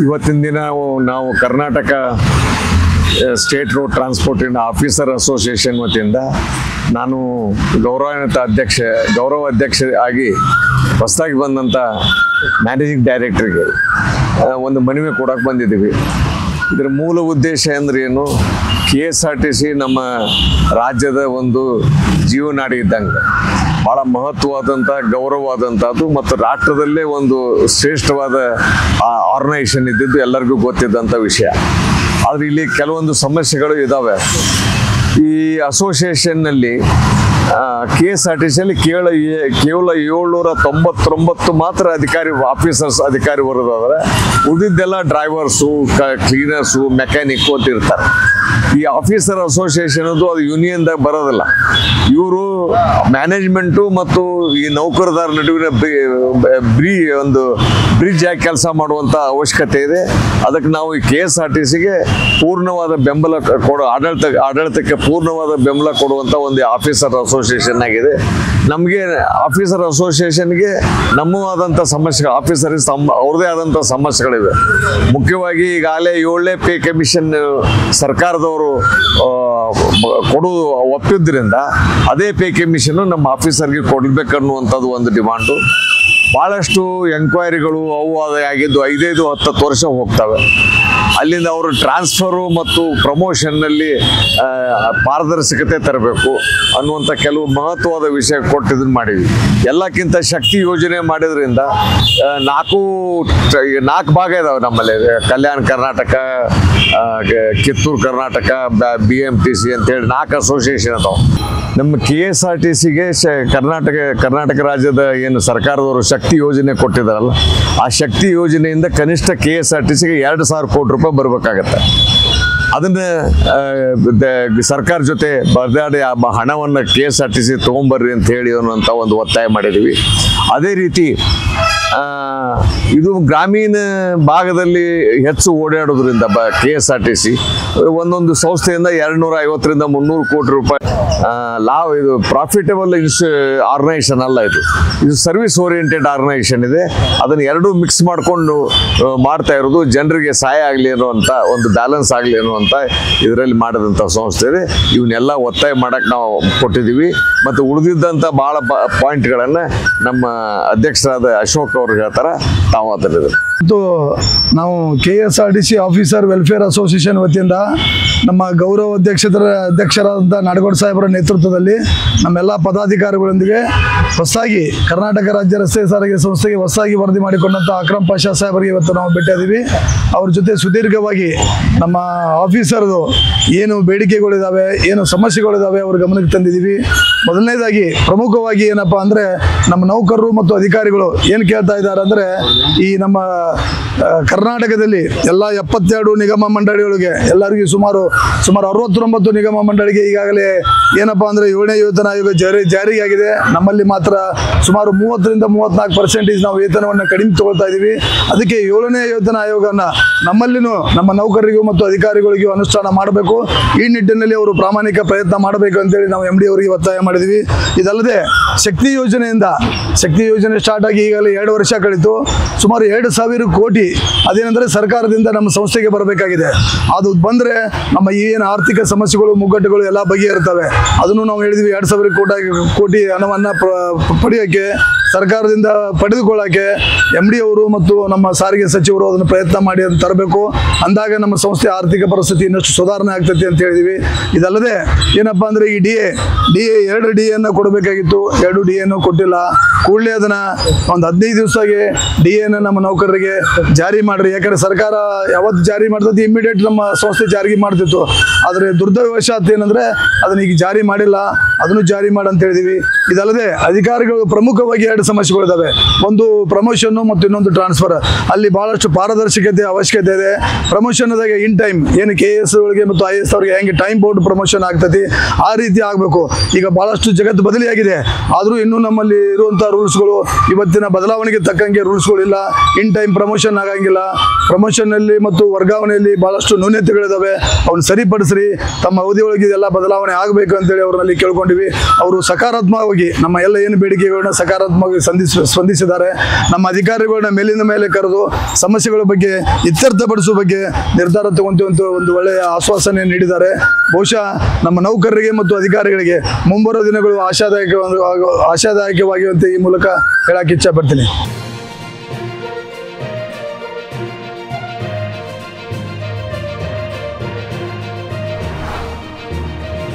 ಇವತ್ತಿನ ದಿನ ನಾವು Karnataka state road transport officer association ವತಿಯಿಂದ ನಾನು ಗೌರವಾನ್ವಿತ ಗೌರವ ಅಧ್ಯಕ್ಷ ಆಗಿ ಹೊಸದಾಗಿ ಬಂದಂಥ ಮ್ಯಾನೇಜಿಂಗ್ ಡೈರೆಕ್ಟ್ರಿಗೆ ಒಂದು ಮನವಿ ಕೊಡೋಕೆ ಬಂದಿದ್ದೀವಿ. ಇದರ ಮೂಲ ಉದ್ದೇಶ ಅಂದರೆ ಏನು, KSRTC ನಮ್ಮ ರಾಜ್ಯದ ಒಂದು ಜೀವನಾಡಿ ಇದ್ದಂಗೆ, ಭಾಳ ಮಹತ್ವವಾದಂಥ ಗೌರವವಾದಂಥದ್ದು ಮತ್ತು ರಾಷ್ಟ್ರದಲ್ಲೇ ಒಂದು ಶ್ರೇಷ್ಠವಾದ ಆರ್ಗನೈಸೇಷನ್ ಇದ್ದಿದ್ದು ಎಲ್ಲರಿಗೂ ಗೊತ್ತಿದ್ದಂಥ ವಿಷಯ. ಆದರೆ ಇಲ್ಲಿ ಕೆಲವೊಂದು ಸಮಸ್ಯೆಗಳು ಇದ್ದಾವೆ. ಈ ಅಸೋಸಿಯೇಷನ್ನಲ್ಲಿ KSRTCಯಲ್ಲಿ ಕೇವಲ 799 ಮಾತ್ರ ಆಫೀಸರ್ಸ್ ಅಧಿಕಾರಿ ಬರೋದಾದ್ರೆ ಉಳಿದಿದ್ದೆಲ್ಲ ಡ್ರೈವರ್ಸು, ಕ್ಲೀನರ್ಸು, ಮೆಕ್ಯಾನಿಕ್ಕು ಅಂತ ಇರ್ತಾರೆ. ಈ ಆಫೀಸರ್ ಅಸೋಸಿಯೇಷನ್ ಅದು ಯೂನಿಯನ್ದಾಗ ಬರೋದಿಲ್ಲ. ಇವರು ಮ್ಯಾನೇಜ್ಮೆಂಟು ಮತ್ತು ಈ ನೌಕರದಾರ ನಡುವಿನ ಒಂದು ಬ್ರಿಡ್ಜ್ ಆಗಿ ಕೆಲಸ ಮಾಡುವಂಥ ಅವಶ್ಯಕತೆ ಇದೆ. ಅದಕ್ಕೆ ನಾವು ಈ KSRTCಗೆ ಪೂರ್ಣವಾದ ಬೆಂಬಲ ಆಡಳಿತಕ್ಕೆ ಪೂರ್ಣವಾದ ಬೆಂಬಲ ಕೊಡುವಂಥ ಒಂದು ಆಫೀಸರ್ ಅಸೋಸಿಯೇಷನ್ ಆಗಿದೆ. ನಮಗೆ ಆಫೀಸರ್ ಅಸೋಸಿಯೇಷನ್ಗೆ ನಮ್ಮವಾದಂಥ ಸಮಸ್ಯೆಗಳು, ಆಫೀಸರ್ಗೆ ಅವ್ರದೇ ಆದಂಥ ಸಮಸ್ಯೆಗಳಿವೆ. ಮುಖ್ಯವಾಗಿ ಈಗಾಗಲೇ 7ನೇ ಪೇ ಕಮಿಷನ್ ಸರ್ಕಾರದವರು ಕೊಡೋದು ಒಪ್ಪಿದ್ರಿಂದ ಅದೇ ಪೇ ಕಮಿಷನ್ನು ನಮ್ಮ ಆಫೀಸರ್ಗೆ ಕೊಡಬೇಕನ್ನುವಂಥದ್ದು ಒಂದು ಡಿಮಾಂಡು. ಭಾಳಷ್ಟು ಎಂಕ್ವೈರಿಗಳು ಅವು ಆಗಿದ್ದು 5-10 ವರ್ಷ ಹೋಗ್ತವೆ. ಅಲ್ಲಿಂದ ಅವರು ಟ್ರಾನ್ಸ್ಫರು ಮತ್ತು ಪ್ರಮೋಷನ್ನಲ್ಲಿ ಪಾರದರ್ಶಕತೆ ತರಬೇಕು ಅನ್ನುವಂಥ ಕೆಲವು ಮಹತ್ವವಾದ ವಿಷಯ ಕೊಟ್ಟು ಇದನ್ನು ಮಾಡಿದ್ವಿ. ಎಲ್ಲಕ್ಕಿಂತ ಶಕ್ತಿ ಯೋಜನೆ ಮಾಡಿದ್ರಿಂದ 4 ಭಾಗ ಇದಾವೆ ನಮ್ಮಲ್ಲಿ. ಕಲ್ಯಾಣ ಕರ್ನಾಟಕ, ಕಿತ್ತೂರು ಕರ್ನಾಟಕ, BMTC ಅಂತೇಳಿ 4 ಅಸೋಸಿಯೇಷನ್ ಅದಾವೆ. ನಮ್ಮ KSRTCಗೆ ಕರ್ನಾಟಕ ರಾಜ್ಯದ ಏನು ಸರ್ಕಾರದವರು ಶಕ್ತಿ ಯೋಜನೆ ಕೊಟ್ಟಿದ್ದಾರಲ್ಲ, ಆ ಶಕ್ತಿ ಯೋಜನೆಯಿಂದ ಕನಿಷ್ಠ KSRTCಗೆ 2,000 ಕೋಟಿ ರೂಪಾಯಿ ಬರಬೇಕಾಗತ್ತೆ. ಅದನ್ನು ಸರ್ಕಾರ ಜೊತೆ ಬರೆದಾಡಿ ಆ ಹಣವನ್ನು KSRTC ತೊಗೊಂಬರ್ರಿ ಅಂತ ಹೇಳಿ ಅನ್ನೋಂಥ ಒಂದು ಒತ್ತಾಯ ಮಾಡಿದ್ದೀವಿ. ಅದೇ ರೀತಿ ಇದು ಗ್ರಾಮೀಣ ಭಾಗದಲ್ಲಿ ಹೆಚ್ಚು ಓಡಾಡೋದ್ರಿಂದ KSRTC ಒಂದೊಂದು ಸಂಸ್ಥೆಯಿಂದ 250-300 ಕೋಟಿ ರೂಪಾಯಿ ಇದು ಪ್ರಾಫಿಟಬಲ್ ಆರ್ಗನೈಸೇಷನ್ ಅಲ್ಲ. ಇದು ಸರ್ವಿಸ್ ಓರಿಯೆಂಟೆಡ್ ಆರ್ಗನೈಸೇಷನ್ ಇದೆ. ಅದನ್ನು ಎರಡೂ ಮಿಕ್ಸ್ ಮಾಡಿಕೊಂಡು ಮಾಡ್ತಾ ಇರೋದು ಜನರಿಗೆ ಸಹಾಯ ಆಗಲಿ ಅನ್ನುವಂಥ ಒಂದು ಬ್ಯಾಲೆನ್ಸ್ ಆಗಲಿ ಅನ್ನುವಂಥ ಇದರಲ್ಲಿ ಮಾಡಿದಂಥ ಸಂಸ್ಥೆ ಇದೆ. ಇವನ್ನೆಲ್ಲ ಒತ್ತಾಯ ಮಾಡೋಕ್ಕೆ ನಾವು ಕೊಟ್ಟಿದ್ದೀವಿ. ಮತ್ತು ಉಳಿದಿದ್ದಂಥ ಭಾಳ ಪಾಯಿಂಟ್ಗಳನ್ನು ನಮ್ಮ ಅಧ್ಯಕ್ಷರಾದ ಅಶೋಕ್ ಅವರು ಹೇಳ್ತಾರೆ. ತಾವು ಅದರಲ್ಲಿ ನಾವು KSRTC ಆಫೀಸರ್ ವೆಲ್ಫೇರ್ ಅಸೋಸಿಯೇಷನ್ ವತಿಯಿಂದ ನಮ್ಮ ಗೌರವ ಅಧ್ಯಕ್ಷರಾದಂಥ ನಾಡಗೌಡ ಸಾಹೇಬರ ನೇತೃತ್ವದಲ್ಲಿ ನಮ್ಮೆಲ್ಲ ಪದಾಧಿಕಾರಿಗಳೊಂದಿಗೆ ಹೊಸದಾಗಿ ಕರ್ನಾಟಕ ರಾಜ್ಯ ರಸ್ತೆ ಸಾರಿಗೆ ಸಂಸ್ಥೆಗೆ ಹೊಸದಾಗಿ ವರದಿ ಮಾಡಿಕೊಂಡಂಥ ಅಕ್ರಮ್ ಪಾಷಾ ಸಾಹೇಬರಿಗೆ ಇವತ್ತು ನಾವು ಭೇಟಿಯಾದೀವಿ. ಅವ್ರ ಜೊತೆ ಸುದೀರ್ಘವಾಗಿ ನಮ್ಮ ಆಫೀಸರ್ದು ಏನು ಬೇಡಿಕೆಗಳಿದ್ದಾವೆ, ಏನು ಸಮಸ್ಯೆಗಳಿದ್ದಾವೆ ಅವ್ರ ಗಮನಕ್ಕೆ ತಂದಿದ್ದೀವಿ. ಮೊದಲನೇದಾಗಿ ಪ್ರಮುಖವಾಗಿ ಏನಪ್ಪ ಅಂದರೆ ನಮ್ಮ ನೌಕರರು ಮತ್ತು ಅಧಿಕಾರಿಗಳು ಏನು ಕೇಳ್ತಾ ಇದ್ದಾರೆ ಅಂದರೆ, ಈ ನಮ್ಮ ಕರ್ನಾಟಕದಲ್ಲಿ ಎಲ್ಲ 72 ನಿಗಮ ಮಂಡಳಿಗಳಿಗೆ ಎಲ್ಲರಿಗೂ ಸುಮಾರು 69 ನಿಗಮ ಮಂಡಳಿಗೆ ಈಗಾಗಲೇ ಏನಪ್ಪ ಅಂದರೆ 7ನೇ ವೇತನ ಆಯೋಗ ಜಾರಿಗೆ ಆಗಿದೆ. ನಮ್ಮಲ್ಲಿ ಮಾತ್ರ ಸುಮಾರು 30-34% ನಾವು ವೇತನವನ್ನು ಕಡಿಮೆ ತಗೊಳ್ತಾ ಇದ್ದೀವಿ. ಅದಕ್ಕೆ 7ನೇ ವೇತನ ಆಯೋಗನ ನಮ್ಮಲ್ಲಿನೂ ನಮ್ಮ ನೌಕರರಿಗೂ ಮತ್ತು ಅಧಿಕಾರಿಗಳಿಗೂ ಅನುಷ್ಠಾನ ಮಾಡಬೇಕು. ಈ ನಿಟ್ಟಿನಲ್ಲಿ ಅವರು ಪ್ರಾಮಾಣಿಕ ಪ್ರಯತ್ನ ಮಾಡಬೇಕು ಅಂತೇಳಿ ನಾವು MD ಅವರಿಗೆ ಒತ್ತಾಯ ಮಾಡಿದ್ವಿ. ಇದಲ್ಲದೆ ಶಕ್ತಿ ಯೋಜನೆ ಸ್ಟಾರ್ಟ್ ಆಗಿ ಈಗಾಗಲೇ 2 ವರ್ಷ ಕಳಿತು. ಸುಮಾರು 2,000 ಕೋಟಿ ಅದೇನೆಂದರೆ ಸರ್ಕಾರದಿಂದ ನಮ್ಮ ಸಂಸ್ಥೆಗೆ ಬರಬೇಕಾಗಿದೆ. ಅದು ಬಂದರೆ ನಮ್ಮ ಏನು ಆರ್ಥಿಕ ಸಮಸ್ಯೆಗಳು, ಮುಗ್ಗಟ್ಟುಗಳು ಎಲ್ಲ ಬಗೆಹರ್ತವೆ. ಅದನ್ನು ನಾವು ಹೇಳಿದ್ವಿ. 2,000 ಕೋಟಿ ಹಣವನ್ನು ಪಡೆಯೋಕ್ಕೆ, ಸರ್ಕಾರದಿಂದ ಪಡೆದುಕೊಳ್ಳೋಕ್ಕೆ MD ಅವರು ಮತ್ತು ನಮ್ಮ ಸಾರಿಗೆ ಸಚಿವರು ಅದನ್ನು ಪ್ರಯತ್ನ ಮಾಡಿ ಅಂತ ತರಬೇಕು. ಅಂದಾಗ ನಮ್ಮ ಸಂಸ್ಥೆ ಆರ್ಥಿಕ ಪರಿಸ್ಥಿತಿ ಇನ್ನಷ್ಟು ಸುಧಾರಣೆ ಆಗ್ತೈತಿ ಅಂತ ಹೇಳಿದ್ವಿ. ಇದಲ್ಲದೆ ಏನಪ್ಪ ಅಂದರೆ ಈ DA 2 DA ಕೊಡಬೇಕಾಗಿತ್ತು. 2 DA ಕೊಟ್ಟಿಲ್ಲ. ಕೂಡಲೇ ಅದನ್ನು ಒಂದು 15 ದಿವಸಗೆ DA ನಮ್ಮ ನೌಕರರಿಗೆ ಜಾರಿ ಮಾಡ್ರಿ. ಯಾಕಂದರೆ ಸರ್ಕಾರ ಯಾವತ್ತು ಜಾರಿ ಮಾಡ್ತೈತಿ ಇಮಿಡಿಯೇಟ್ ನಮ್ಮ ಸಂಸ್ಥೆ ಜಾರಿಗೆ ಮಾಡ್ತಿತ್ತು. ಆದರೆ ದುರ್ದೈವಶಾತ್ ಏನಂದರೆ ಅದನ್ನ ಈಗ ಜಾರಿ ಮಾಡಿಲ್ಲ. ಅದನ್ನು ಜಾರಿ ಮಾಡಿ ಅಂತ ಹೇಳಿದೀವಿ. ಇದಲ್ಲದೆ ಅಧಿಕಾರಿಗಳು ಪ್ರಮುಖವಾಗಿ 2 ಸಮಸ್ಯೆಗಳಿದ್ದಾವೆ. ಒಂದು ಪ್ರಮೋಷನ್ನು ಮತ್ತು ಇನ್ನೊಂದು ಟ್ರಾನ್ಸ್ಫರ್. ಅಲ್ಲಿ ಭಾಳಷ್ಟು ಪಾರದರ್ಶಕತೆ ಅವಶ್ಯಕತೆ ಇದೆ. ಪ್ರಮೋಷನ್ದಾಗ ಇನ್ ಟೈಮ್ ಏನು KS ಅವರಿಗೆ ಮತ್ತು IAS ಅವರಿಗೆ ಹೆಂಗೆ ಟೈಮ್ ಬೋರ್ಡ್ ಪ್ರಮೋಷನ್ ಆಗ್ತೈತಿ ಆ ರೀತಿ ಆಗಬೇಕು. ಈಗ ಭಾಳಷ್ಟು ಜಗತ್ತು ಬದಲಿಯಾಗಿದೆ. ಆದರೂ ಇನ್ನೂ ನಮ್ಮಲ್ಲಿ ಇರುವಂಥ ರೂಲ್ಸ್ಗಳು ಇವತ್ತಿನ ಬದಲಾವಣೆಗೆ ತಕ್ಕಂಗೆ ರೂಲ್ಸ್ಗಳಿಲ್ಲ. ಇನ್ ಟೈಮ್ ಪ್ರಮೋಷನ್ ಆಗಂಗಿಲ್ಲ. ಪ್ರಮೋಷನ್ನಲ್ಲಿ ಮತ್ತು ವರ್ಗಾವಣೆಯಲ್ಲಿ ಭಾಳಷ್ಟು ನ್ಯೂನತೆಗಳಿದ್ದಾವೆ. ಅವನ್ನ ಸರಿಪಡಿಸ್ರಿ. ತಮ್ಮ ಅವಧಿಯೊಳಗೆ ಇದೆಲ್ಲ ಬದಲಾವಣೆ ಆಗಬೇಕು ಅಂತೇಳಿ ಅವರಲ್ಲಿ ಕೇಳ್ಕೊಂಡಿವಿ. ಅವರು ಸಕಾರಾತ್ಮಕವಾಗಿ ನಮ್ಮ ಎಲ್ಲ ಏನು ಬೇಡಿಕೆಗಳನ್ನ ಸಕಾರಾತ್ಮಕವಾಗಿ ಸಕಾರಾತ್ಮಕವಾಗಿ ಸ್ಪಂದಿಸಿದ್ದಾರೆ. ನಮ್ಮ ಅಧಿಕಾರಿಗಳನ್ನ ಮೇಲಿನ ಮೇಲೆ ಕರೆದು ಸಮಸ್ಯೆಗಳ ಬಗ್ಗೆ ಇತ್ಯರ್ಥಪಡಿಸುವ ಬಗ್ಗೆ ನಿರ್ಧಾರ ತಗೊಂತೀವಂತ ಒಂದು ಒಳ್ಳೆಯ ಆಶ್ವಾಸನೆ ನೀಡಿದ್ದಾರೆ. ಬಹುಶಃ ನಮ್ಮ ನೌಕರರಿಗೆ ಮತ್ತು ಅಧಿಕಾರಿಗಳಿಗೆ ಮುಂಬರುವ ದಿನಗಳು ಆಶಾದಾಯಕವಾಗಿರುವಂತೆ ಈ ಮೂಲಕ ಹೇಳಕ್ಕೆ ಇಚ್ಛೆ ಪಡ್ತೀನಿ.